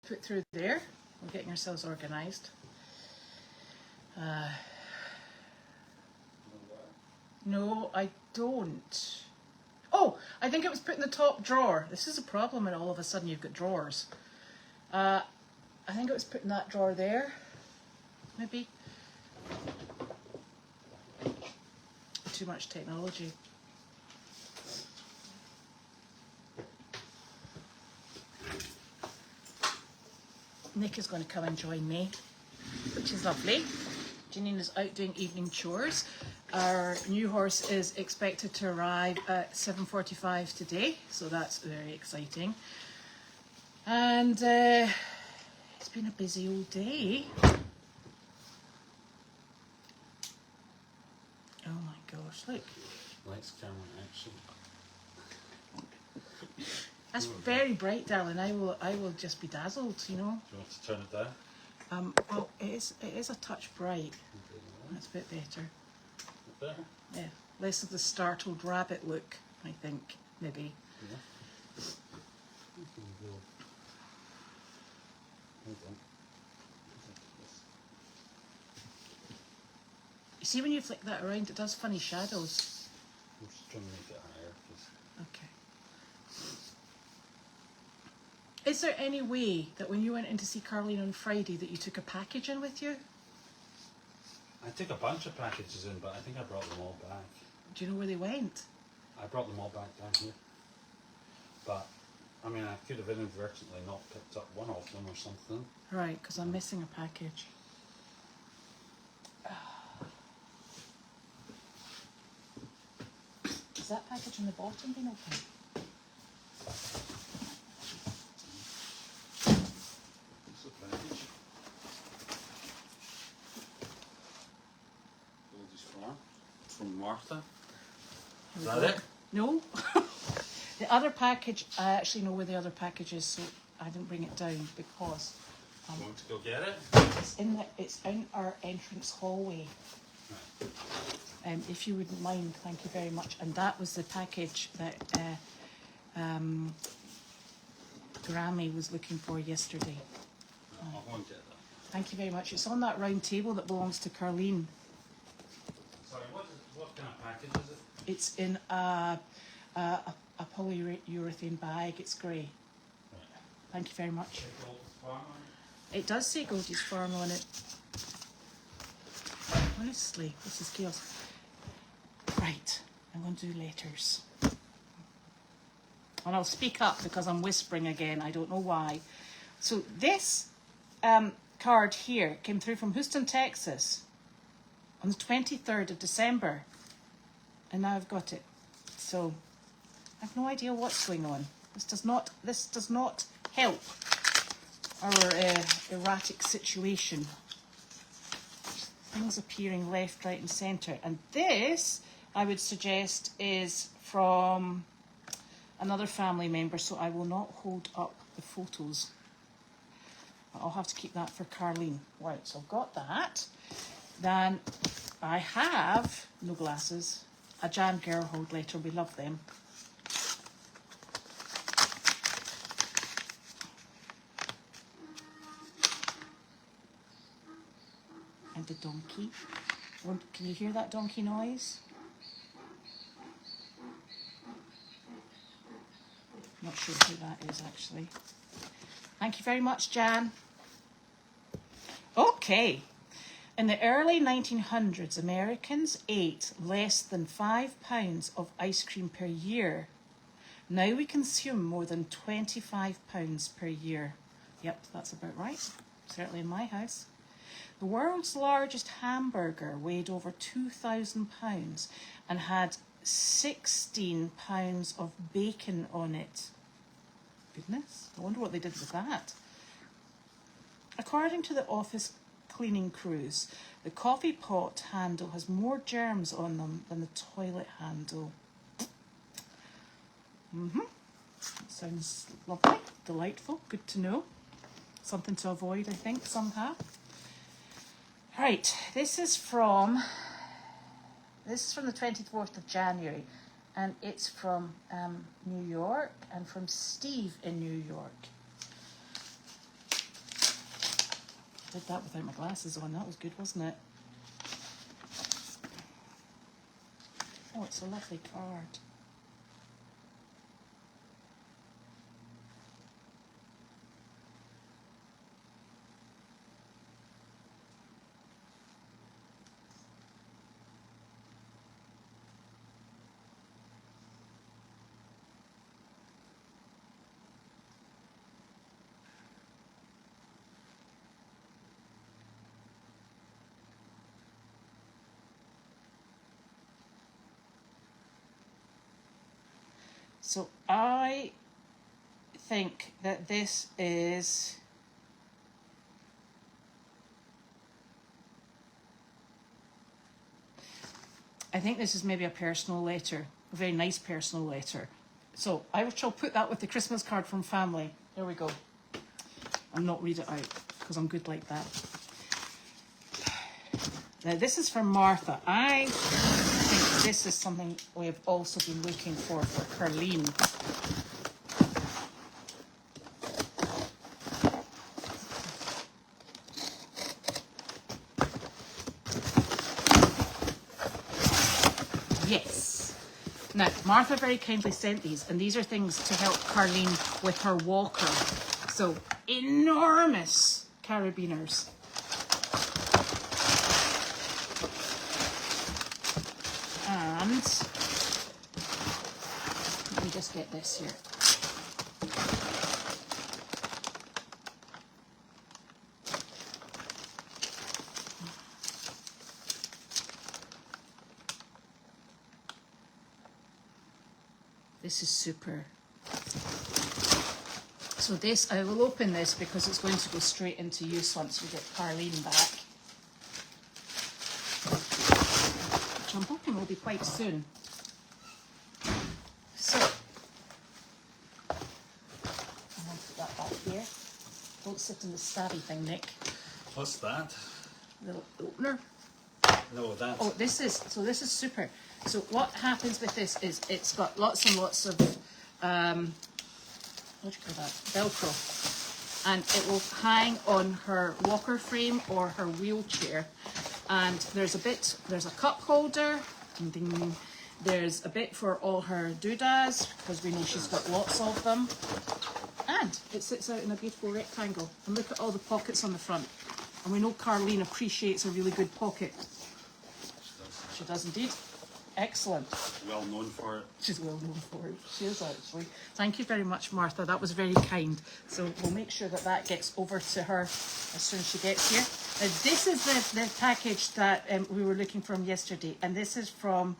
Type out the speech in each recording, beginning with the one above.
put through there. We're getting ourselves organised. No, I don't. Oh, I think it was put in the top drawer. This is a problem when all of a sudden you've got drawers. I think it was put in that drawer there. Maybe. Too much technology. Nick is going to come and join me, which is lovely. Janine is out doing evening chores. Our new horse is expected to arrive at 7:45 today, so that's very exciting. And it's been a busy old day. Oh my gosh, look. Lights, camera, action. That's very bright, darling. I will just be dazzled, you know. Do you want to turn it down? Well, it is a touch bright. That's a bit better. Better? Yeah, less of the startled rabbit look, I think, maybe. Yeah. You see when you flick that around, it does funny shadows. I'm just trying to make it higher. Okay. Is there any way that when you went in to see Carleen on Friday that you took a package in with you? I took a bunch of packages in, but I think I brought them all back. Do you know where they went? I brought them all back down here. But, I mean, I could have inadvertently not picked up one of them or something. Right, because I'm missing a package. Has that package on the bottom been opened? It's a package. Goldy's farm. From Martha. Is that it? No. The other package, I actually know where the other package is, so I didn't bring it down because You want to go get it? it's in our entrance hallway. Right. If you wouldn't mind, thank you very much. And that was the package that Grammy was looking for yesterday. I'll go and get that. Thank you very much. It's on that round table that belongs to Carleen. Sorry, what kind of package is it? It's in a polyurethane bag. It's grey. Right. Thank you very much. Goldy's farm on it? It does say Goldy's Farm on it. Honestly, this is chaos. Right, I'm going to do letters. And I'll speak up because I'm whispering again. I don't know why. So this card here came through from Houston, Texas on the 23rd of December. And now I've got it. So I have no idea what's going on. This does not help our erratic situation. Things appearing left, right and centre. And this, I would suggest, is from another family member, so I will not hold up the photos. I'll have to keep that for Carleen. Right, so I've got that. Then I have, no glasses, a Jan Gerhold letter. We love them. And the donkey. Can you hear that donkey noise? Not sure who that is actually. Thank you very much, Jan. Okay. In the early 1900s, Americans ate less than £5 of ice cream per year. Now we consume more than £25 per year. Yep, that's about right. Certainly in my house. The world's largest hamburger weighed over 2,000 pounds and had 16 pounds of bacon on it. Goodness, I wonder what they did with that. According to the office cleaning crews, the coffee pot handle has more germs on them than the toilet handle. Sounds lovely, delightful, good to know. Something to avoid, I think, somehow. Right, this is from the 24th of January, and it's from New York, and from Steve in New York. Did that without my glasses on. That was good, wasn't it? Oh, it's a lovely card. So I think that this is maybe a personal letter, a very nice personal letter. So I shall put that with the Christmas card from family. There we go. I'll not read it out because I'm good like that. Now this is from Martha. I think this is something we've also been looking for Carleen. Yes. Now, Martha very kindly sent these, and these are things to help Carleen with her walker. So, enormous carabiners. And let me just get this here. This is super. So this, I will open this because it's going to go straight into use once we get Carleen back. Which I'm hoping will be quite soon. So, I'm going to put that back here. Don't sit in the stabby thing, Nick. What's that? Little opener. No, that's... Oh, this is super. So what happens with this is it's got lots and lots of, what do you call that? Velcro. And it will hang on her walker frame or her wheelchair. And there's a cup holder. Ding, ding, ding. There's a bit for all her doodads, because we know she's got lots of them. And it sits out in a beautiful rectangle. And look at all the pockets on the front. And we know Carleen appreciates a really good pocket. She does indeed. Excellent. Well known for it. She's well known for it. She is actually. Thank you very much, Martha. That was very kind. So we'll make sure that that gets over to her as soon as she gets here. Now, this is the package that we were looking from yesterday, and this is from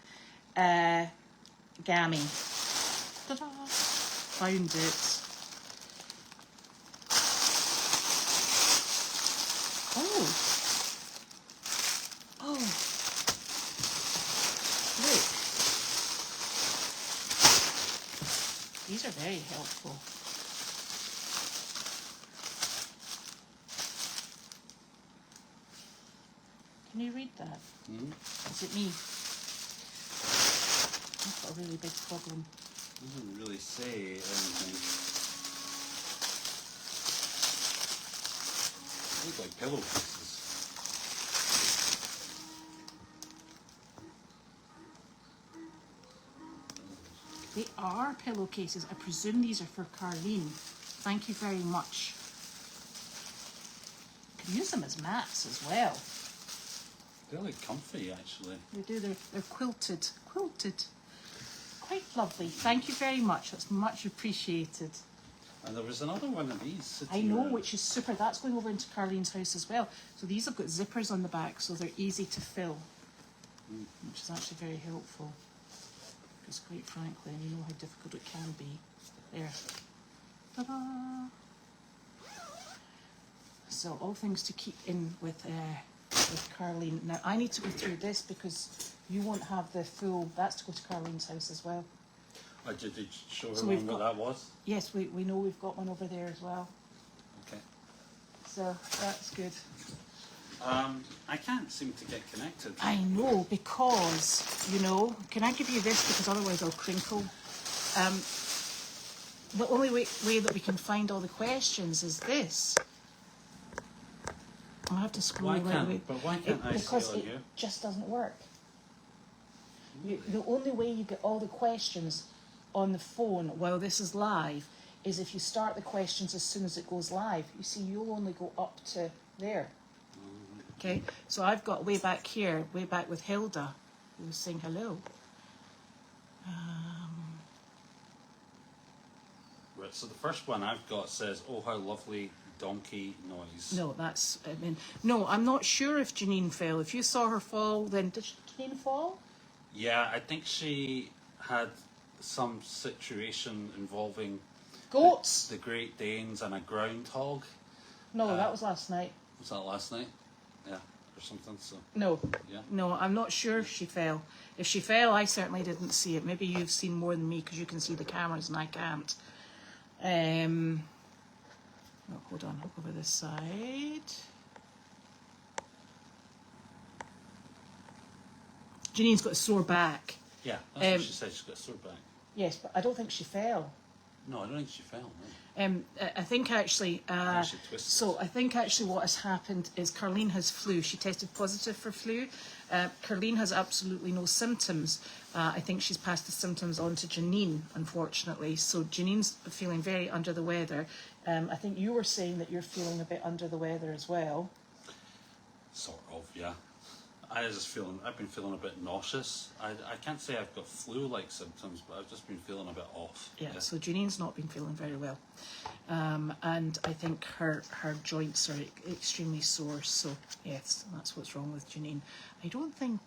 Gammy. Ta-da! Found it. Oh. Oh. Look. These are very helpful. Can you read that? Mm-hmm. Is it me? I've got a really big problem. Doesn't really say anything. They look like pillowcases. They are pillowcases. I presume these are for Carleen. Thank you very much. You can use them as mats as well. They're like comfy, actually. They do. They're quilted. Quilted. Quite lovely. Thank you very much. That's much appreciated. And there was another one of these sitting I know, around. which is super. That's going over into Carleen's house as well. So these have got zippers on the back, so they're easy to fill, which is actually very helpful. Because quite frankly, you know how difficult it can be. There. Ta-da! So all things to keep in with Carleen. Now I need to go through this because you won't have the full. That's to go to Carleen's house as well. Oh, did you show So her we've what that was? Yes, we know we've got one over there as well. Okay. So that's good. I can't seem to get connected. I know, because, you know, can I give you this because otherwise I'll crinkle. The only way that we can find all the questions is this. I'll have to scroll Why right can't? away. But why can't I see Because on it you? just doesn't work. The only way you get all the questions on the phone while this is live is if you start the questions as soon as it goes live. You see, you'll only go up to there. Okay, so I've got way back here, way back with Hilda, who was saying hello. Right. So the first one I've got says, "Oh, how lovely donkey noise." No, that's, I mean, no, I'm not sure if Janine fell. If you saw her fall, then did Janine fall? Yeah, I think she had some situation involving Goats? the Great Danes and a groundhog. No, that was last night. Was that last night? Yeah, or something. So No, yeah. no, I'm not sure if she fell. If she fell, I certainly didn't see it. Maybe you've seen more than me because you can see the cameras and I can't. Oh, hold on, over this side. Janine's got a sore back. Yeah, that's what she said. She's got a sore back. Yes, but I don't think she fell. No, I don't think she fell. No. I think actually, I think she twisted. so I think actually what has happened is Carleen has flu. She tested positive for flu. Carleen has absolutely no symptoms. I think she's passed the symptoms on to Janine, unfortunately. So Janine's feeling very under the weather. I think you were saying that you're feeling a bit under the weather as well. Sort of, yeah. I've been feeling a bit nauseous. I can't say I've got flu-like symptoms, but I've just been feeling a bit off. Yeah, so Janine's not been feeling very well. And I think her joints are extremely sore. So yes, that's what's wrong with Janine. I don't think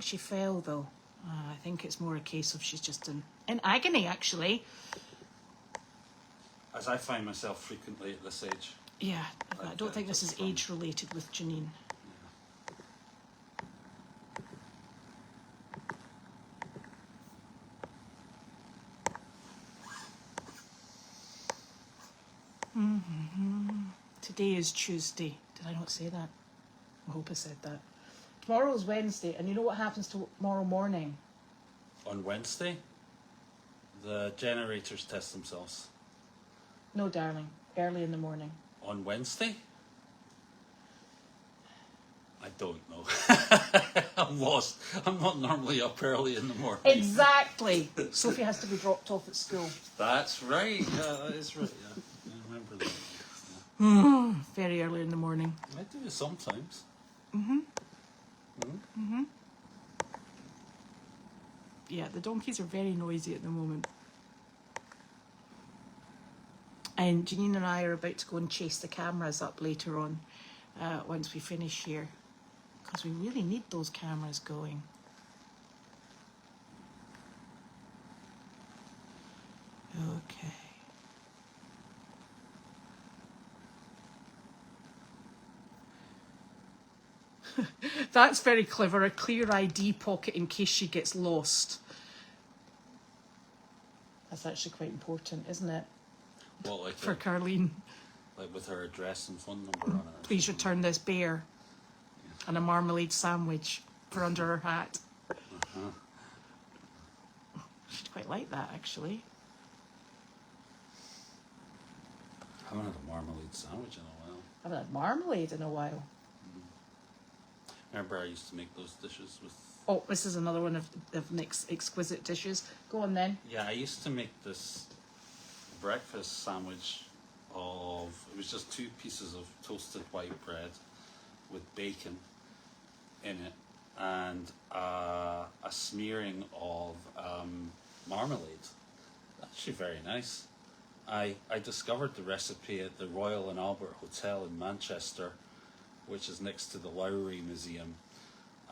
she fell though. I think it's more a case of she's just in agony actually. As I find myself frequently at this age. Yeah, I don't think this is age related with Janine. Today is Tuesday. Did I not say that? I hope I said that. Tomorrow is Wednesday, and you know what happens tomorrow morning? On Wednesday, the generators test themselves. No, darling. Early in the morning. On Wednesday? I don't know. I'm lost. I'm not normally up early in the morning. Exactly. Sophie has to be dropped off at school. That's right. Yeah, that is right. Yeah, I remember that. Very early in the morning. I do it sometimes. Yeah, the donkeys are very noisy at the moment. And Janine and I are about to go and chase the cameras up later on, once we finish here. Because we really need those cameras going. Okay. That's very clever, a clear ID pocket in case she gets lost. That's actually quite important, isn't it? What, like For Carleen. like with her address and phone number on it? Please return this bear and a marmalade sandwich for under her hat. She'd quite like that, actually. I haven't had a marmalade sandwich in a while. I haven't had marmalade in a while. Remember I used to make those dishes with... Oh, this is another one of Nick's exquisite dishes. Go on then. Yeah, I used to make this breakfast sandwich of... It was just 2 pieces of toasted white bread with bacon in it and a smearing of marmalade. Actually very nice. I discovered the recipe at the Royal and Albert Hotel in Manchester, which is next to the Lowry Museum,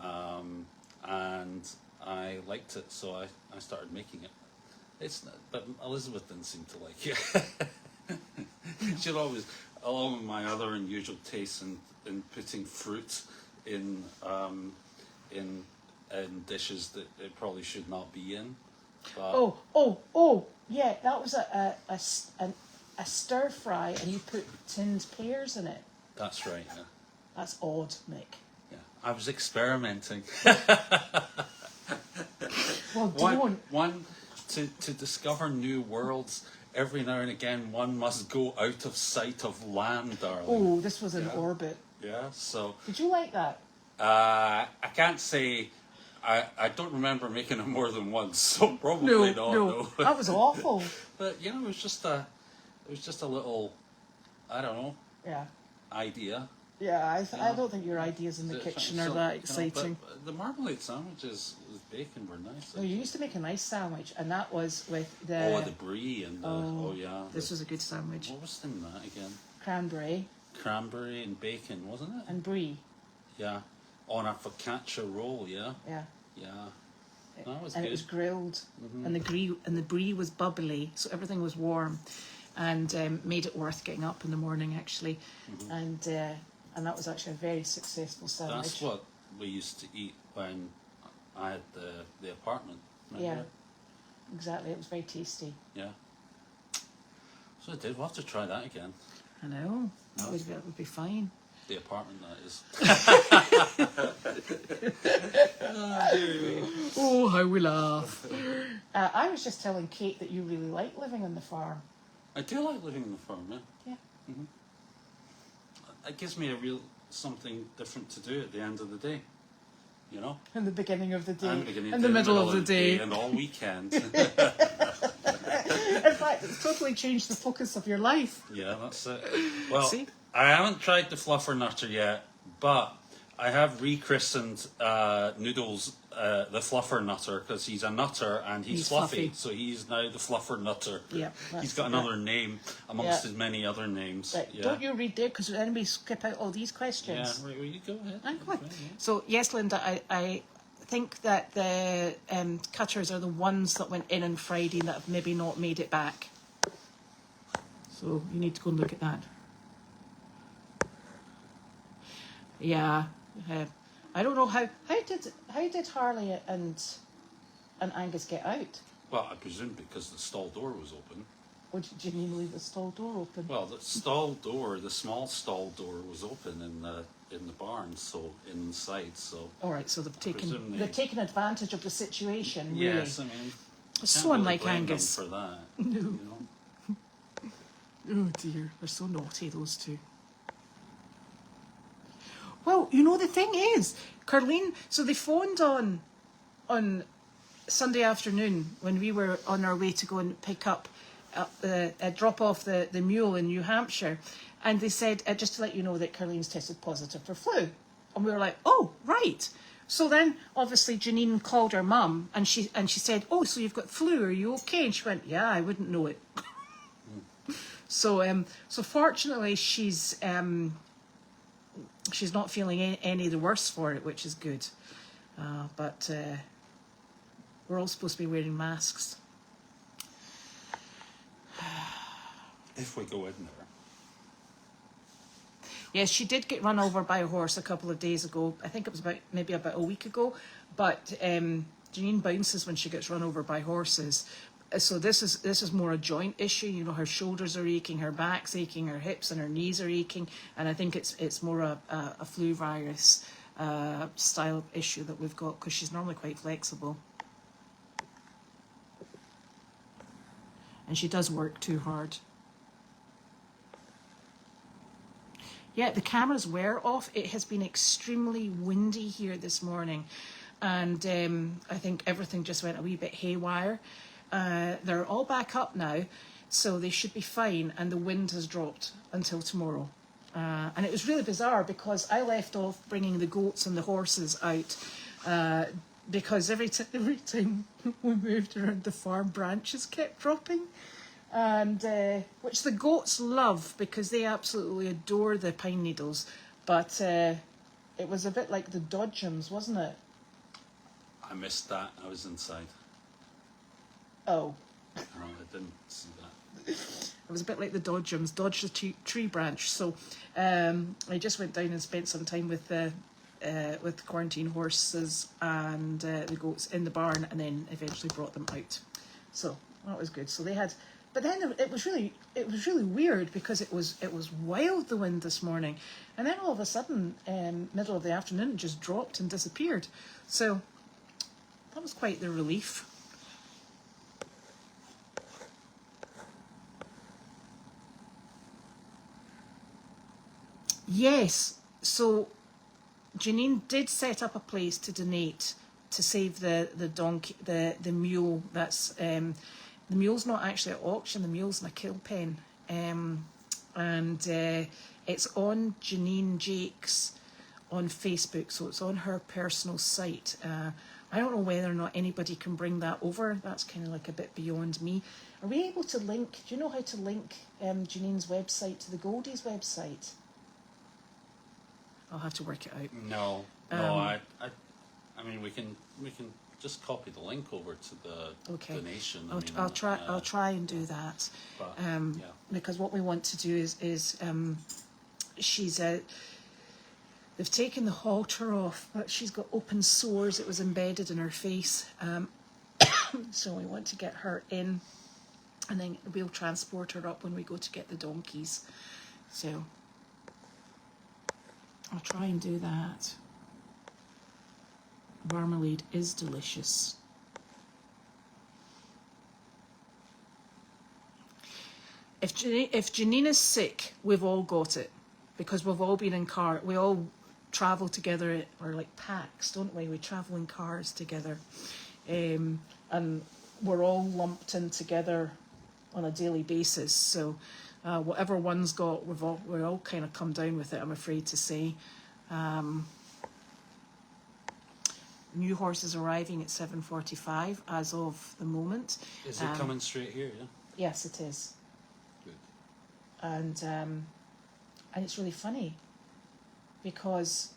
and I liked it, so I started making it. But Elizabeth didn't seem to like it. She'd always, along with my other unusual tastes in putting fruit in dishes that it probably should not be in. But yeah, that was a stir fry, and you put tinned pears in it. That's right. Yeah. That's odd, Nick. Yeah, I was experimenting. Well, don't. One to discover new worlds every now and again one must go out of sight of land, darling. Oh, this was in Yeah. orbit. Yeah, so Did you like that? I can't say. I don't remember making it more than once, so probably not. No, that was awful. But you know, it was just a little, I don't know, Yeah. idea. Yeah, I don't think your ideas in the kitchen are that exciting. But the marmalade sandwiches with bacon were nice. No, you used to make a nice sandwich, and that was with the... the brie and the, yeah. This was a good sandwich. What was in that again? Cranberry Cranberry and bacon, wasn't it? and brie. Yeah. On a focaccia roll, yeah? Yeah. Yeah. That was And good. it was grilled, and the brie was bubbly, so everything was warm, and made it worth getting up in the morning actually, and that was actually a very successful sandwich. That's what we used to eat when I had the apartment. Remember? Yeah, exactly. It was very tasty. Yeah. So I did. We'll have to try that again. I know. That would be fine. The apartment, that is. Oh, how we laugh. I was just telling Kate that you really like living on the farm. I do like living on the farm, yeah. Yeah. It gives me something different to do at the end of the day. You know? In the beginning of the day. And beginning in the middle of the day. And all weekend. In fact, it's totally changed the focus of your life. Yeah, that's it. Well, See? I haven't tried the fluffer nutter yet, but I have rechristened Noodles the fluffer nutter because he's a nutter and he's fluffy, fluffy. so he's now the fluffer nutter. Yeah, He's got another name amongst his many other names. Right, Yeah. don't you read there because anybody skip out all these Yeah, questions. right, well, you go ahead. I'm going. Right, yeah. So yes, Linda, I think that the cutters are the ones that went in on Friday that have maybe not made it back. So you need to go and look at that. Yeah, I don't know how did Harley and Angus get out? Well, I presume because the stall door was open. Or did Janine leave the stall door open? Well, the stall door, the small stall door, was open in the barn, so inside. So All right, so presume they've taken advantage of the situation. Really. yes, I mean, It's can't so really unlike blame them Angus. for that. No. You know? Oh dear, they're so naughty, those two. Well, you know, the thing is, Carleen, so they phoned on Sunday afternoon when we were on our way to go and pick up, drop off the mule in New Hampshire. And they said, just to let you know that Carleen's tested positive for flu. And we were like, oh, right. So then, obviously, Janine called her mum and she said, oh, so you've got flu, are you okay? And she went, yeah, I wouldn't know it. So fortunately, she's not feeling any the worse for it, which is good. But we're all supposed to be wearing masks. If we go in there. Yes, she did get run over by a horse a couple of days ago. I think it was maybe about a week ago. But Janine bounces when she gets run over by horses. So this is more a joint issue. You know, her shoulders are aching, her back's aching, her hips and her knees are aching, and I think it's more a flu virus style issue that we've got because she's normally quite flexible, and she does work too hard. Yeah, the cameras were off. It has been extremely windy here this morning, and I think everything just went a wee bit haywire. They're all back up now, so they should be fine, and the wind has dropped until tomorrow. And it was really bizarre because I left off bringing the goats and the horses out because every time we moved around the farm, branches kept dropping, and which the goats love because they absolutely adore the pine needles. But it was a bit like the dodgems, wasn't it? I missed that. I was inside. Oh. No, I didn't see that. It was a bit like the dodgems, dodge the tree branch. So I just went down and spent some time with the quarantine horses and the goats in the barn, and then eventually brought them out. So that was good. So they had, but then it was really weird because it was wild, the wind this morning, and then all of a sudden, middle of the afternoon, it just dropped and disappeared. So that was quite the relief. Yes. So Janine did set up a place to donate to save the donkey, the mule. That's the mule's not actually at auction. The mule's in a kill pen, and it's on Janine Jacques on Facebook. So it's on her personal site. I don't know whether or not anybody can bring that over. That's kind of like a bit beyond me. Are we able to link? Do you know how to link Janine's website to the Goldie's website? I'll have to work it out. No, I mean, we can just copy the link over to the donation. I'll try and do that. But, Because what we want to do is she's they've taken the halter off, but she's got open sores. It was embedded in her face, so we want to get her in, and then we'll transport her up when we go to get the donkeys. So I'll try and do that. Marmalade is delicious. If Janine is sick, we've all got it, because we've all been in car. We all travel together. We're like packs, don't we? We travel in cars together, and we're all lumped in together on a daily basis. So whatever one's got, we're all kind of come down with it, I'm afraid to say. New horses arriving at 7:45 as of the moment. Is it coming straight here? Yeah. Yes, it is. Good. And it's really funny because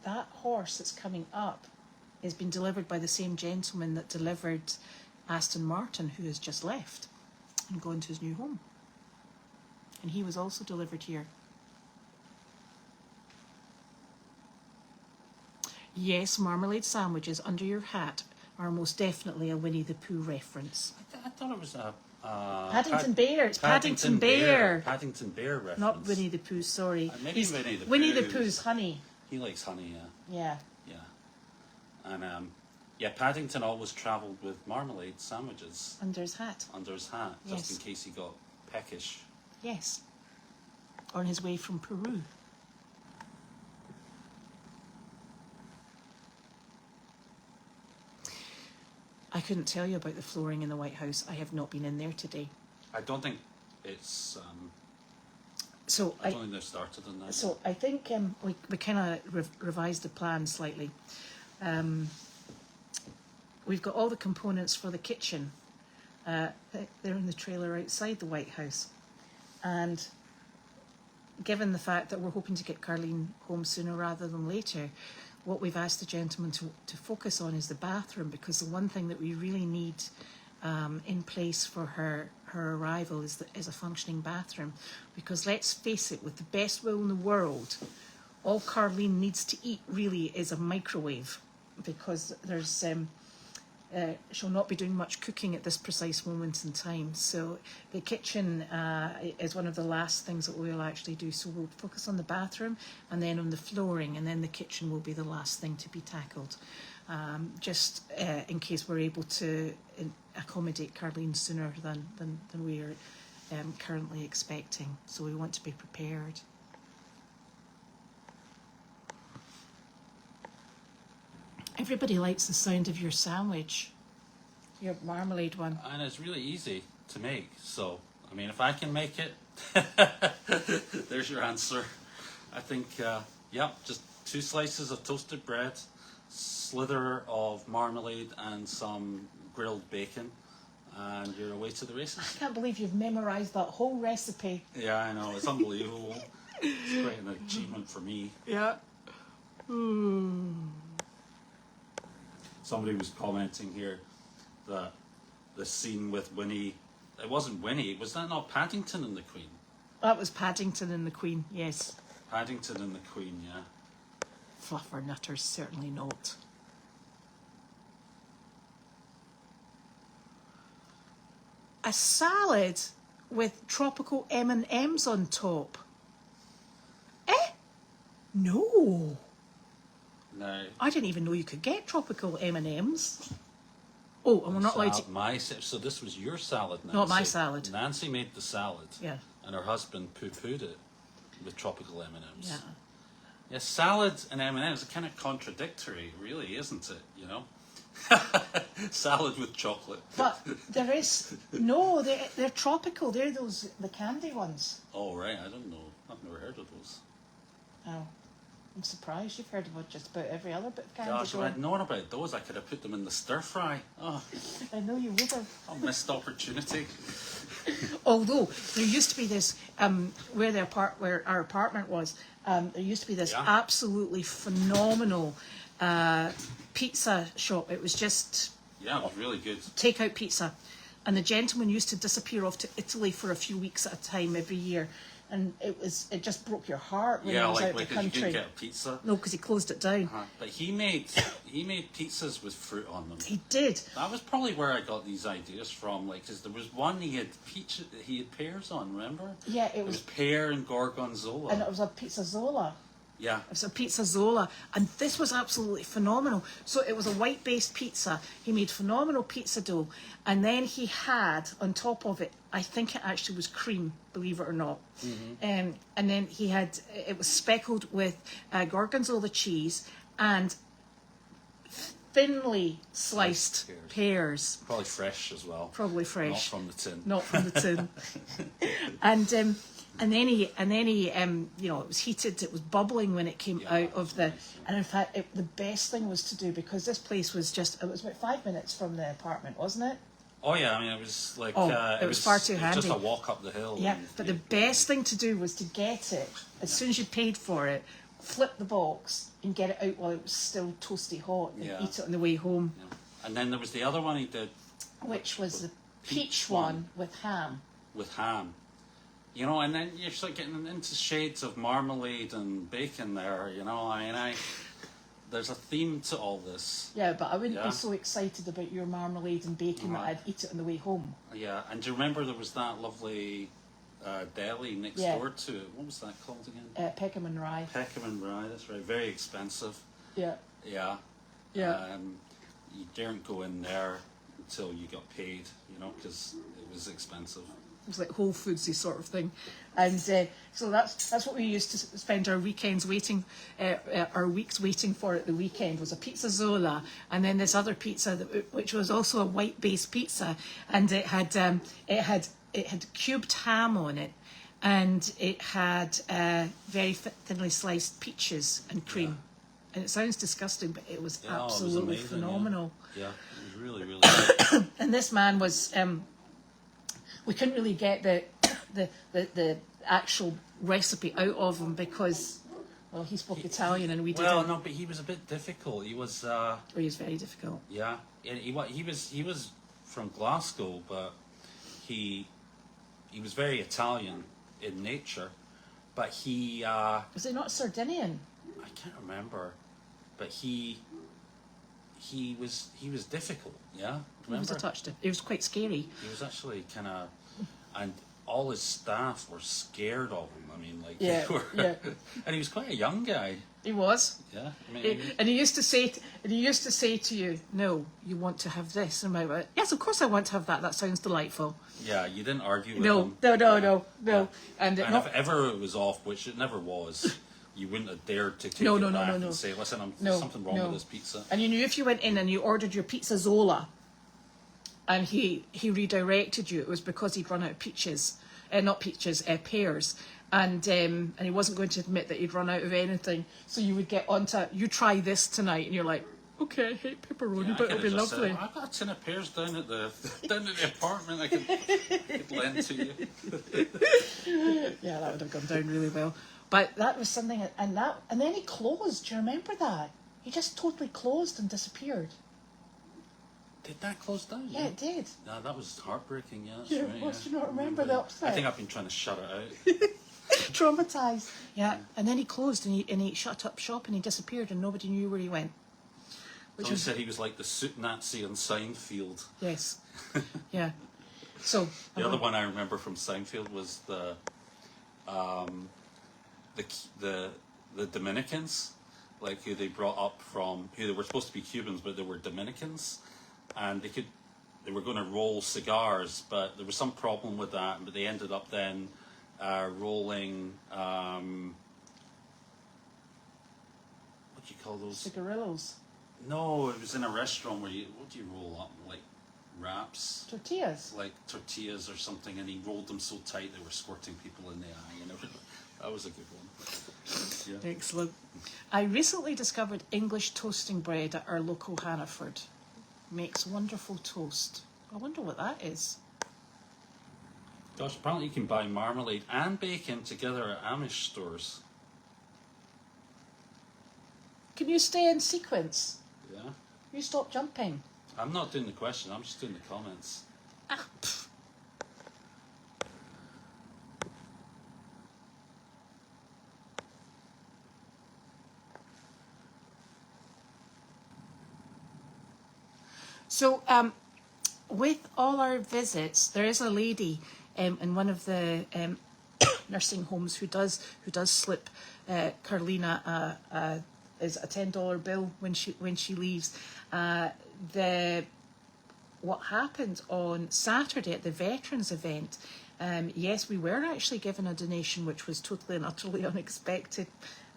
that horse that's coming up is being delivered by the same gentleman that delivered Aston Martin, who has just left and gone to his new home. And he was also delivered here. Yes, marmalade sandwiches under your hat are most definitely a Winnie the Pooh reference. I thought it was a Paddington Bear. It's Paddington Bear. Paddington Bear reference. Not Winnie the Pooh. Sorry. Maybe Winnie the Pooh. Winnie the Pooh's honey. He likes honey. Yeah. Yeah. And Paddington always travelled with marmalade sandwiches Under his hat. under his hat, just Yes. in case he got peckish. Yes. On his way from Peru. I couldn't tell you about the flooring in the White House. I have not been in there today. I don't think it's. So I don't think they've started on that. So I think we kind of revised the plan slightly. We've got all the components for the kitchen. They're in the trailer outside the White House. And given the fact that we're hoping to get Carleen home sooner rather than later, what we've asked the gentleman to focus on is the bathroom, because the one thing that we really need in place for her arrival is a functioning bathroom. Because let's face it, with the best will in the world, all Carleen needs to eat really is a microwave, because there's she'll not be doing much cooking at this precise moment in time. So the kitchen is one of the last things that we'll actually do. So we'll focus on the bathroom and then on the flooring, and then the kitchen will be the last thing to be tackled, just in case we're able to accommodate Carleen sooner than we are currently expecting. So we want to be prepared. Everybody likes the sound of your sandwich, your marmalade one. And it's really easy to make. So, I mean, if I can make it, there's your answer. I think, just 2 slices of toasted bread, slither of marmalade, and some grilled bacon, and you're away to the races. I can't believe you've memorised that whole recipe. Yeah, I know. It's unbelievable. It's quite an achievement for me. Yeah. Somebody was commenting here that the scene with Winnie, it wasn't Winnie, was that not Paddington and the Queen? That was Paddington and the Queen, yes. Paddington and the Queen, yeah. Fluffernutters, certainly not. A salad with tropical M&Ms on top. No. No. I didn't even know you could get tropical M&Ms. Oh, and we're not allowed to... So this was your salad, Nancy. Not my salad. Nancy made the salad. Yeah. And her husband poo-pooed it. with tropical M&Ms. Yeah. Yeah, salad and M&Ms are kind of contradictory, really, isn't it? You know, salad with chocolate. But there is no, they're tropical. They're the candy ones. Oh right, I don't know. I've never heard of those. Oh, I'm surprised you've heard about just about every other bit of candy. Gosh, if I'd known about those, I could have put them in the stir fry. Oh, I know you would have. a missed opportunity. Although there used to be this where our apartment was, there used to be this Yeah. absolutely phenomenal pizza shop. It was just Yeah, it was really good. takeout pizza, and the gentleman used to disappear off to Italy for a few weeks at a time every year, and it just broke your heart when Yeah, he was out like the because you country. couldn't get a pizza. No, because he closed it down. But he made pizzas with fruit on them. He did. That was probably where I got these ideas from. Like, because there was one he had pears on. Remember? Yeah, It was pear and gorgonzola. and it was a pizzazola. Yeah. It was a pizzazola, and this was absolutely phenomenal. So it was a white-based pizza. He made phenomenal pizza dough, and then he had on top of it, I think it actually was cream, believe it or not. And then he had it was speckled with gorgonzola cheese and thinly sliced pears. Probably fresh as well. Probably fresh. Not from the tin. Not from the tin. and then he you know, it was heated, it was bubbling when it came Yeah, out of the nice, yeah. and in fact the best thing was to do, because this place was it was about 5 minutes from the apartment, wasn't it? Oh yeah, I mean it was like it was far too it was just handy. a walk up the hill. Yeah, and but the best thing to do was to get it as soon as you paid for it, flip the box and get it out while it was still toasty hot, and Yeah. eat it on the way home, Yeah. And then there was the other one he did which was the peach peach one. one with ham. with ham. You know, and then you're sort of getting into shades of marmalade and bacon there. You know, I mean, there's a theme to all this. Yeah, but I wouldn't Yeah. be so excited about your marmalade and bacon that Right. I'd eat it on the way home. Yeah, and do you remember there was that lovely deli next Yeah. door to it? What was that called again? Peckham and Rye. Peckham and Rye. That's right. Very expensive. Yeah, Yeah. yeah. You daren't go in there until you got paid. You know, because it was expensive. It was like Whole Foodsy sort of thing, and so that's what we used to spend our weekends waiting, our weeks waiting for at the weekend, was a pizzazola, and then this other pizza which was also a white-based pizza, and it had cubed ham on it, and it had very thinly sliced peaches and cream, and it sounds disgusting, but it was Yeah, it was absolutely amazing, phenomenal. Yeah, it was really, really good. And this man was we couldn't really get the actual recipe out of him because, well, he spoke Italian and we didn't. Well, no, but he was a bit difficult. He was, He was very difficult. yeah, and he was from Glasgow, but he was very Italian in nature, but he Was he not Sardinian? I can't remember, but he was difficult. Yeah, He was remember? a touch. He was quite scary. He was actually kind of, and all his staff were scared of him. I mean, like Yeah, they were, yeah. and he was quite a young guy. He was. Yeah, I mean, And he used to say to you, "No, you want to have this." And I went, "Yes, of course I want to have that. That sounds delightful." yeah, you didn't argue with No, him. no. Yeah. And, And if ever it was off, which it never was, you wouldn't have dared to take No, it no, no, back no, no. and say, "Listen, No, there's something wrong no. with this pizza." And you knew if you went in and you ordered your pizzazola and he redirected you, it was because he'd run out of peaches. Not peaches, pears. And he wasn't going to admit that he'd run out of anything. So you would get onto, "You try this tonight." And you're like, "Okay, I hate pepperoni, Yeah, I but it'll could've be just said, lovely." "I've got a tin of pears down at the apartment. I could lend to you." Yeah, that would have gone down really well. But that was something, and then he closed. Do you remember that? He just totally closed and disappeared. Did that close down? Yeah, it did. No, that was heartbreaking. Yeah, that's Yeah, right. must yeah. you not remember the upset? I think I've been trying to shut it out. Traumatized. Yeah, and then he closed and he shut up shop and he disappeared and nobody knew where he went. Which Someone was, said he was like the suit Nazi on Seinfeld. yes, yeah. So The other one I remember from Seinfeld was the Dominicans, like who they brought up from, who they were supposed to be Cubans, but they were Dominicans, and they were going to roll cigars, but there was some problem with that, but they ended up then rolling, what do you call those? Cigarillos. No, it was in a restaurant where what do you roll up? Like wraps? Tortillas. Like tortillas or something, and he rolled them so tight they were squirting people in the eye, you know. That was a good one. Yeah. Excellent. I recently discovered English toasting bread at our local Hannaford. Makes wonderful toast. I wonder what that is. Gosh, apparently you can buy marmalade and bacon together at Amish stores. Can you stay in sequence? Yeah. You stop jumping. I'm not doing the question, I'm just doing the comments. Ah, pff. So, with all our visits, there is a lady in one of the nursing homes who does slip Carlina is a $10 bill when she leaves. What happened on Saturday at the veterans event? Yes, we were actually given a donation, which was totally and utterly unexpected,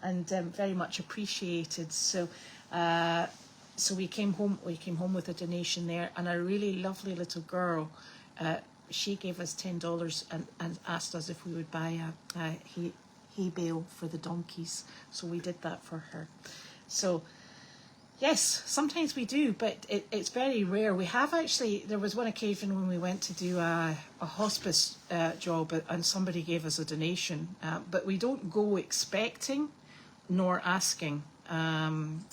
and very much appreciated. So. So we came home with a donation there, and a really lovely little girl, she gave us $10 and asked us if we would buy a hay bale for the donkeys. So we did that for her. So yes, sometimes we do, but it's very rare. We have actually, there was one occasion when we went to do a hospice job, and somebody gave us a donation, but we don't go expecting nor asking.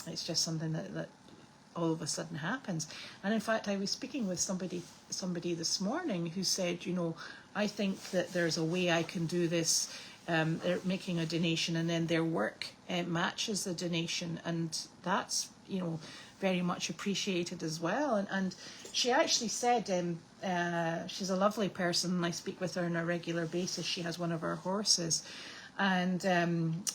It's just something that all of a sudden happens. And in fact, I was speaking with somebody this morning who said, you know, I think that there's a way I can do this. They're making a donation and then their work matches the donation, and that's, you know, very much appreciated as well. And she actually said, she's a lovely person, and I speak with her on a regular basis. She has one of our horses, and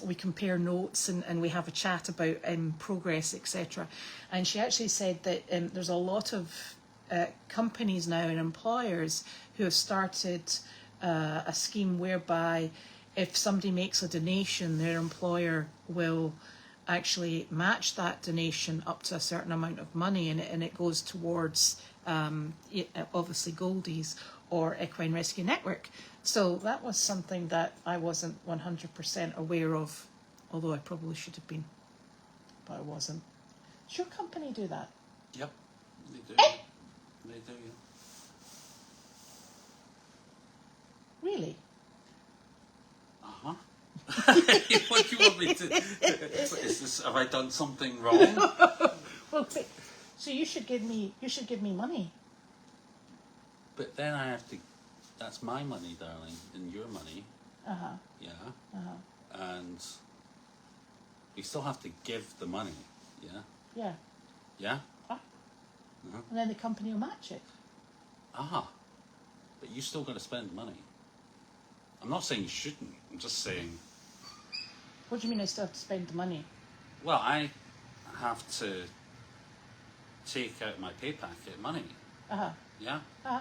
we compare notes and we have a chat about progress, etc. And she actually said that there's a lot of companies now and employers who have started a scheme whereby if somebody makes a donation, their employer will actually match that donation up to a certain amount of money, and it goes towards obviously Goldy's or Equine Rescue Network. So that was something that I wasn't 100% aware of, although I probably should have been, but I wasn't. Does your company do that? Yep, they do. They do, yeah. Really? Uh-huh. What do you want me to... have I done something wrong? Well, so you should give me money. But then I have to... That's my money, darling, and your money. Uh-huh. Yeah. Uh-huh. And we still have to give the money. Yeah. Yeah. Yeah? Ah. Uh-huh. And then the company will match it. But you still got to spend money. I'm not saying you shouldn't. I'm just saying... What do you mean I still have to spend the money? Well, I have to take out my pay packet money. Uh-huh. Yeah? Uh-huh.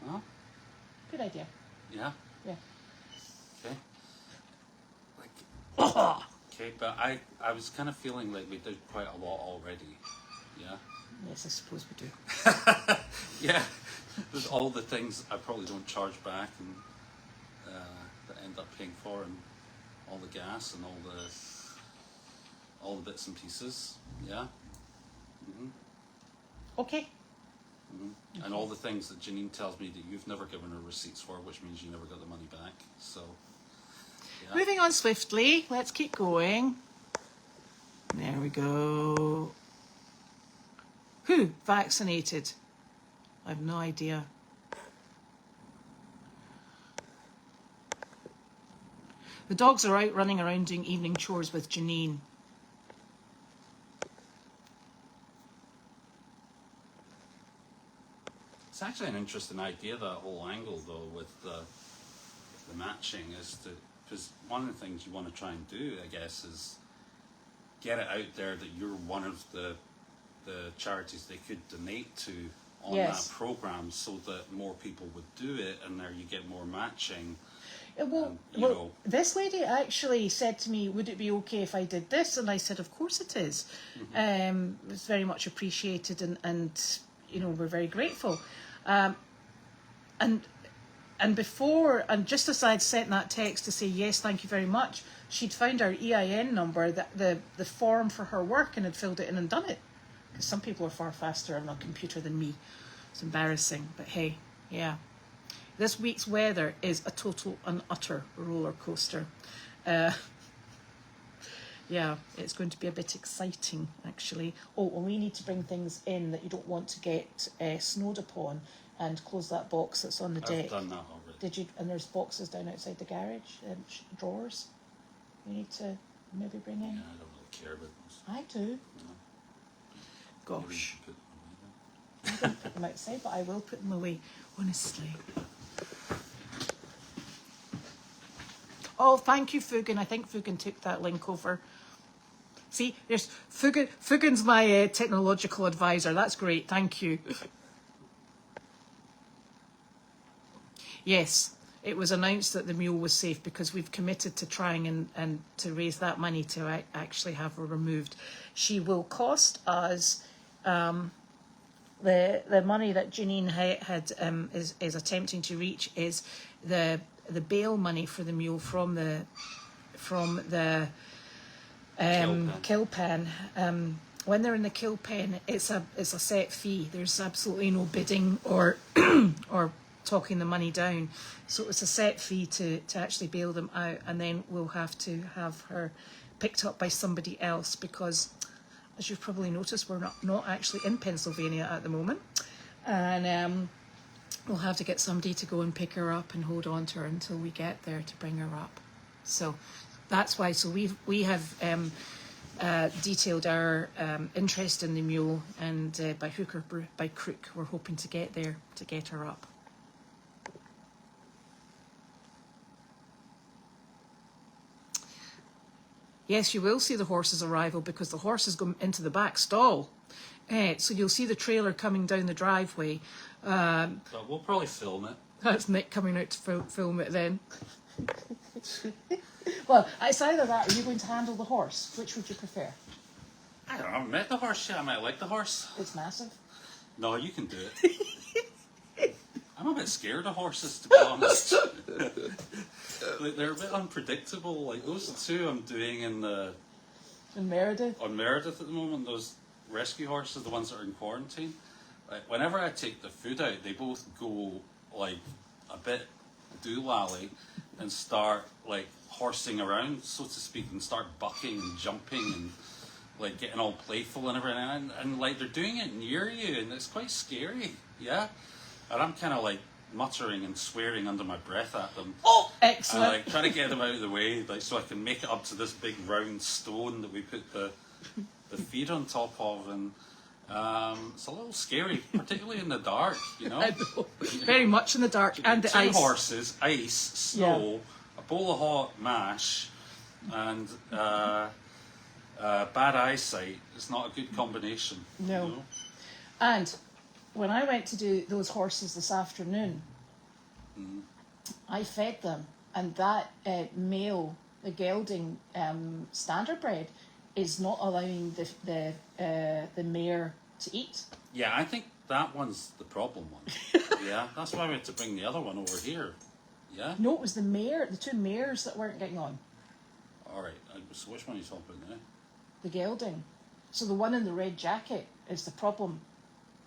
Uh-huh. Good idea. Yeah? Yeah. Okay. Like, okay, but I was kind of feeling like we did quite a lot already. Yeah? Yes, I suppose we do. Yeah. There's all the things I probably don't charge back and that I end up paying for, and all the gas and all the bits and pieces. Yeah? Mm-hmm. Okay. Mm-hmm. And all the things that Janine tells me that you've never given her receipts for, which means you never got the money back. So, yeah. Moving on swiftly. Let's keep going. There we go. Who vaccinated? I have no idea. The dogs are out running around doing evening chores with Janine. It's actually an interesting idea, that whole angle, though, with the matching, is to, because one of the things you want to try and do, I guess, is get it out there that you're one of the charities they could donate to on Yes. that program, so that more people would do it, and there you get more matching. Well, you well, know. this lady actually said to me, would it be okay if I did this? And I said, of course it is. It was very much appreciated, and you know, we're very grateful. And before, and just as I'd sent that text to say, yes, thank you very much, she'd found our EIN number, the form for her work, and had filled it in and done it. Because some people are far faster on a computer than me. It's embarrassing, but hey, yeah. This week's weather is a total and utter roller coaster. Yeah, it's going to be a bit exciting, actually. Oh, and we need to bring things in that you don't want to get snowed upon, and close that box that's on the deck. I've done that already. Did you? And there's boxes down outside the garage, drawers. You need to maybe bring in. Yeah, I don't really care about those. I do. No. Gosh, Maybe you I don't put them outside, but I will put them away. Honestly. Oh, thank you, Fugan. I think Fugan took that link over. See, there's Fugan. Fugan's my technological advisor. That's great. Thank you. Yes, it was announced that the mule was safe because we've committed to trying and to raise that money to actually have her removed. She will cost us the money that Janine had is attempting to reach is the bail money for the mule from the kill pen. When they're in the kill pen, it's a set fee. There's absolutely no bidding or or talking the money down. So it's a set fee to actually bail them out, and then we'll have to have her picked up by somebody else because, as you've probably noticed, we're not actually in Pennsylvania at the moment, and we'll have to get somebody to go and pick her up and hold on to her until we get there to bring her up. So that's why. So we have detailed our interest in the mule, and by hook or by crook, we're hoping to get there to get her up. Yes, you will see the horse's arrival because the horse has gone into the back stall. So you'll see the trailer coming down the driveway. But we'll probably film it. That's Nick coming out to film it then. Well, it's either that or you're going to handle the horse. Which would you prefer? I don't know. I've met the horse yet. I might like the horse. It's massive. No, you can do it. I'm a bit scared of horses, to be honest. Like, they're a bit unpredictable. Like those two I'm doing in Meredith? on Meredith at the moment. Those rescue horses, the ones that are in quarantine. Like, whenever I take the food out, they both go like a bit doolally and start like horsing around, so to speak, and start bucking and jumping and like getting all playful and everything, and like they're doing it near you, and it's quite scary. Yeah, and I'm kind of like muttering and swearing under my breath at them. Oh, excellent! And like trying to get them out of the way, like so I can make it up to this big round stone that we put the feed on top of, and it's a little scary, particularly in the dark. You know, I know. Very much in the dark, and the two ice. horses, ice, snow, a bowl of hot mash, and bad eyesight. It's not a good combination. No. You know? And when I went to do those horses this afternoon, I fed them, and that male, the gelding standardbred, is not allowing the mare to eat. Yeah, I think that one's the problem one. Yeah, that's why we had to bring the other one over here. Yeah. No, it was the mare, the two mares that weren't getting on. All right. So which one are you talking about now? The gelding. So the one in the red jacket is the problem.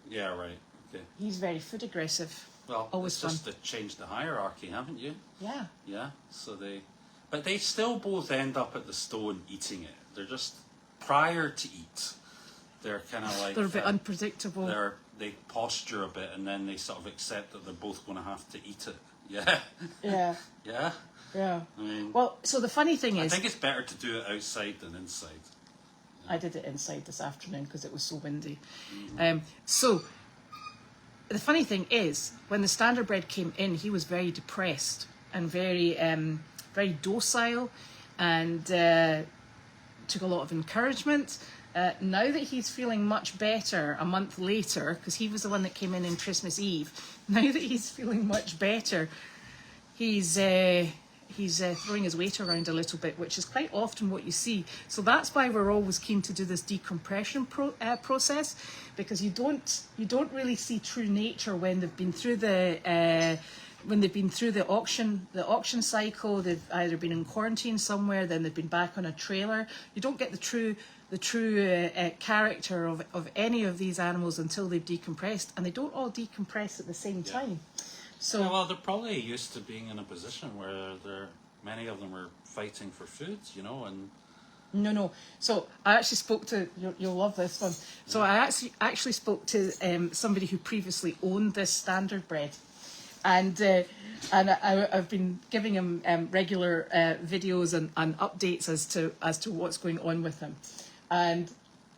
Yeah. Right. Okay. He's very food aggressive. Well, Always it's just to change the hierarchy, haven't you? Yeah. Yeah. So but they still both end up at the stone eating it. They're just prior to eat. They're kind of like They're a bit unpredictable. They posture a bit, and then they sort of accept that they're both going to have to eat it. Yeah. Yeah. Yeah. Yeah. I mean, Well, so the funny thing I is, think it's better to do it outside than inside. I did it inside this afternoon because it was so windy. So the funny thing is, when the standardbred came in, he was very depressed and very docile, and took a lot of encouragement. Now that he's feeling much better a month later, because he was the one that came in on Christmas Eve, now that he's feeling much better, he's throwing his weight around a little bit, which is quite often what you see. So that's why we're always keen to do this decompression process, because you don't really see true nature when they've been through the auction cycle. They've either been in quarantine somewhere, then they've been back on a trailer. You don't get the true character of any of these animals until they've decompressed, and they don't all decompress at the same time. So yeah, well, they're probably used to being in a position where many of them are fighting for food, you know, and no. So I actually spoke to you'll love this one. So I actually spoke to somebody who previously owned this standard bred, and I've been giving him regular videos and updates as to what's going on with him, and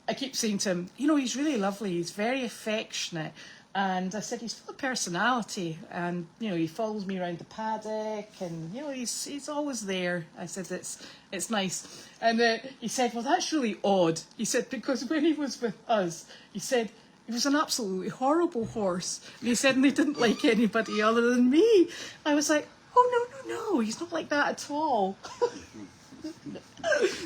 I keep saying to him, you know, he's really lovely, he's very affectionate. And I said, he's full of personality, and, you know, he follows me around the paddock, and, you know, he's always there. I said, it's nice. And he said, well, that's really odd. He said, because when he was with us, he said, he was an absolutely horrible horse. And he said, and they didn't like anybody other than me. I was like, oh, no, he's not like that at all.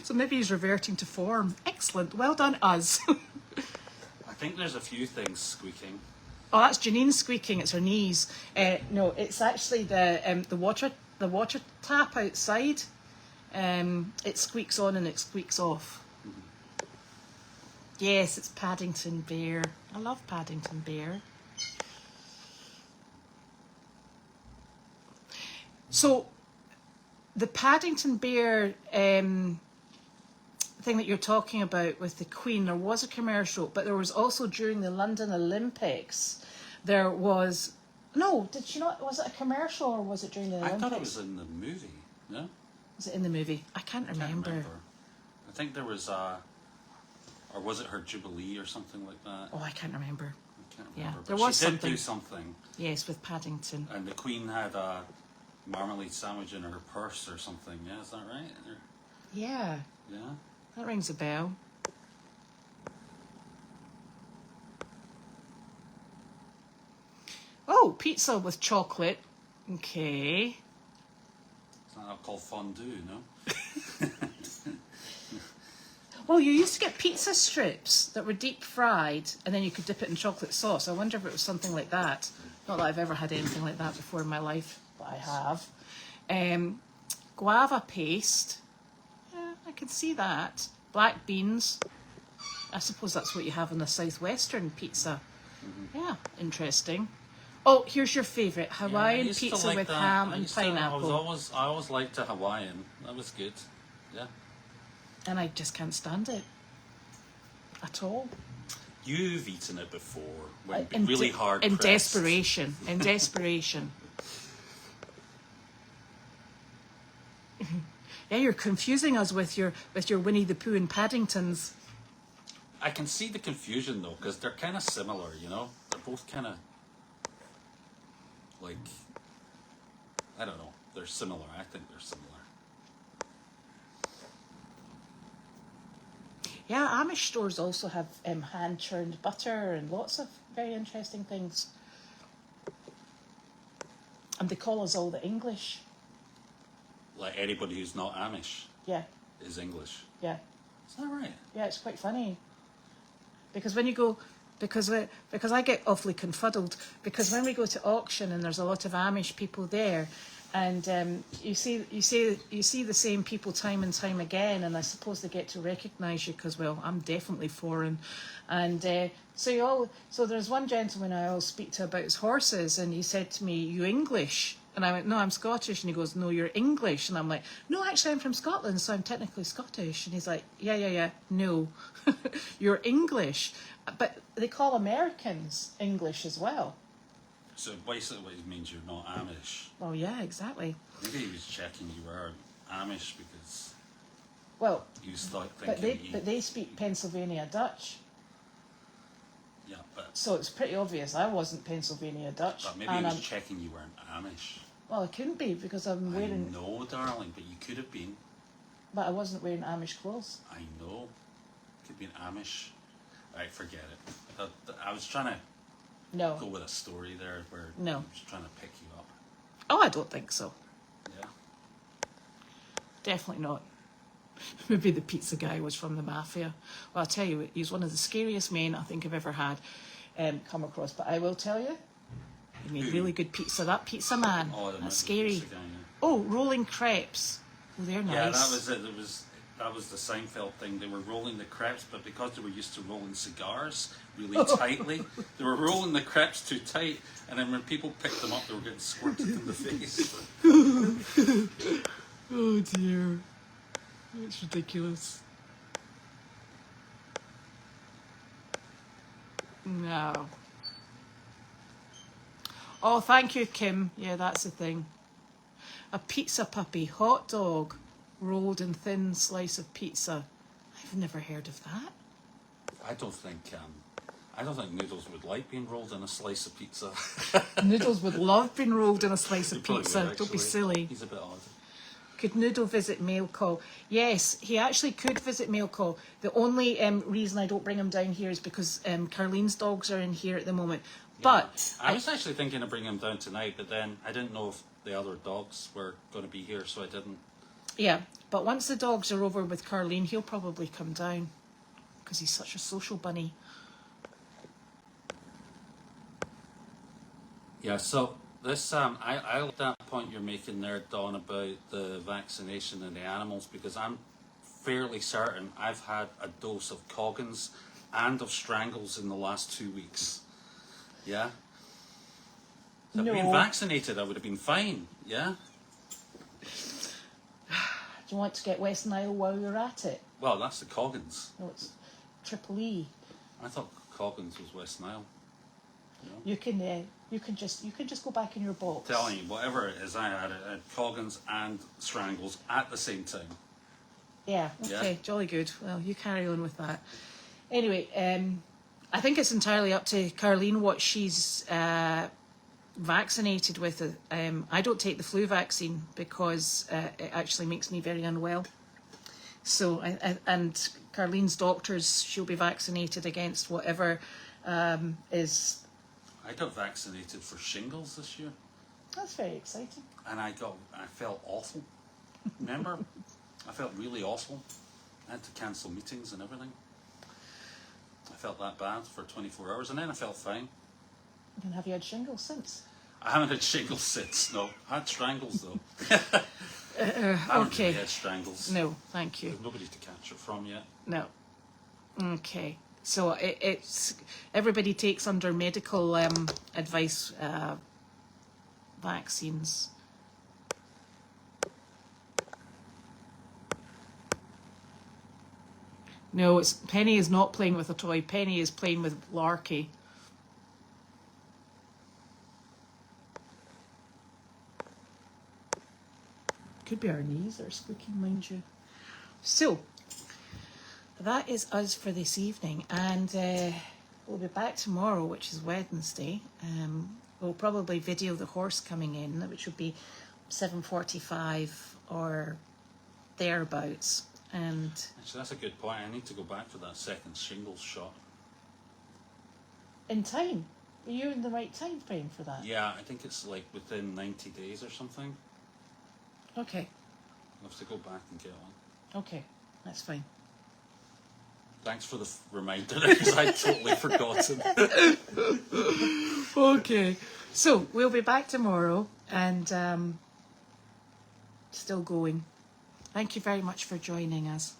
So maybe he's reverting to form. Excellent. Well done, us. I think there's a few things squeaking. Oh, that's Janine squeaking. It's her knees. No, it's actually the water tap outside. It squeaks on and it squeaks off. Mm-hmm. Yes, it's Paddington Bear. I love Paddington Bear. So, the Paddington Bear thing that you're talking about with the Queen, there was a commercial, but there was also during the London Olympics, there was... No, did she not? Was it a commercial or was it during the Olympics? I thought it was in the movie, no? Was it in the movie? I can't remember. I think there was or was it her Jubilee or something like that? Oh, I can't remember. I can't remember. Yeah, but there was she something. did do something. Yes, with Paddington. And the Queen had a marmalade sandwich in her purse or something. Yeah, is that right? Yeah. Yeah. That rings a bell. Oh, pizza with chocolate. Okay. It's not called fondue, no? Well, you used to get pizza strips that were deep fried and then you could dip it in chocolate sauce. I wonder if it was something like that. Not that I've ever had anything like that before in my life, but I have. Guava paste. Yeah, I can see that. Black beans. I suppose that's what you have in a southwestern pizza. Mm-hmm. Yeah, interesting. Oh, here's your favourite, Hawaiian pizza with ham and pineapple. I always liked a Hawaiian. That was good. Yeah. And I just can't stand it. At all. You've eaten it before when In really hard in pressed. desperation. In desperation. Yeah, you're confusing us with your Winnie the Pooh and Paddingtons. I can see the confusion though, because they're kind of similar, you know? They're both kind of like, I don't know, they're similar. I think they're similar. Yeah, Amish stores also have hand-churned butter and lots of very interesting things. And they call us all the English. Like anybody who's not Amish Yeah, is English. yeah. Is that right? Yeah, it's quite funny. Because when you go... Because I get awfully confuddled. Because when we go to auction and there's a lot of Amish people there, and you see the same people time and time again, and I suppose they get to recognise you because, well, I'm definitely foreign, and so there's one gentleman I always speak to about his horses, and he said to me, "You English?" And I went, "No, I'm Scottish." And he goes, "No, you're English." And I'm like, "No, actually, I'm from Scotland, so I'm technically Scottish." And he's like, Yeah. No, you're English. But they call Americans English as well. So basically it means you're not Amish. Oh, yeah, exactly. Maybe he was checking you were Amish because Well, he was thinking but they speak Pennsylvania Dutch. Yeah, but So it's pretty obvious I wasn't Pennsylvania Dutch. maybe he was checking you weren't Amish. Well, I couldn't be because I'm wearing... No, darling, but you could have been. But I wasn't wearing Amish clothes. I know. Could be an Amish. Right, forget it. I was trying to go with a story there where I was trying to pick you up. Oh, I don't think so. Yeah. definitely not. Maybe the pizza guy was from the mafia. Well, I'll tell you, he's one of the scariest men I think I've ever had come across. But I will tell you, he made really good pizza. That pizza man, that's scary. Pizza guy, yeah. Oh, rolling crepes. Oh, they're nice. Yeah, that was it. That was the Seinfeld thing. They were rolling the crepes, but because they were used to rolling cigars really tightly, they were rolling the crepes too tight, and then when people picked them up, they were getting squirted in the face. Oh dear. It's ridiculous. No. Oh, thank you, Kim. Yeah, that's the thing. A pizza puppy, hot dog, rolled in thin slice of pizza. I've never heard of that. I don't think Noodles would like being rolled in a slice of pizza. Noodles would love being rolled in a slice of He probably pizza. would, Don't be actually. silly. He's a bit odd. Could Noodle visit Mail Call? Yes, he actually could visit Mail Call. The only reason I don't bring him down here is because Carlene's dogs are in here at the moment. But I was actually thinking of bringing him down tonight, but then I didn't know if the other dogs were going to be here, so I didn't. yeah, but once the dogs are over with Carlene, he'll probably come down because he's such a social bunny. Yeah, so this I like that point you're making there, Dawn, about the vaccination in the animals, because I'm fairly certain I've had a dose of Coggins and of Strangles in the last 2 weeks. Yeah? If I'd been No. vaccinated, I would have been fine. Yeah? Do you want to get West Nile while you're at it? Well, that's the Coggins. No, it's Triple E. I thought Coggins was West Nile. You can just go back in your box. Telling you, whatever it is, I had Coggins and Strangles at the same time. Yeah, okay, Yeah. Jolly good. Well, you carry on with that. Anyway, I think it's entirely up to Carlene what she's vaccinated with. I don't take the flu vaccine because it actually makes me very unwell. So, and Carlene's doctors, she'll be vaccinated against whatever is... I got vaccinated for shingles this year, That's very exciting. and I felt awful. Remember? I felt really awful. I had to cancel meetings and everything. I felt that bad for 24 hours, and then I felt fine. And have you had shingles since? I haven't had shingles since, no. I had strangles, though. I haven't Okay. really had strangles. No, thank you. There's nobody to catch it from yet. No. Okay. So it's everybody takes under medical advice vaccines. No, it's Penny is not playing with a toy. Penny is playing with Larky. Could be our knees are squeaking, mind you. So, that is us for this evening, and we'll be back tomorrow, which is Wednesday. We'll probably video the horse coming in, which would be 7:45 or thereabouts. And Actually, that's a good point. I need to go back for that second shingles shot. in time, are you in the right time frame for that? Yeah, I think it's like within 90 days or something. Okay, I'll have to go back and get one. okay, that's fine. Thanks for the reminder, because I'd totally forgotten. Okay, so we'll be back tomorrow and still going. Thank you very much for joining us.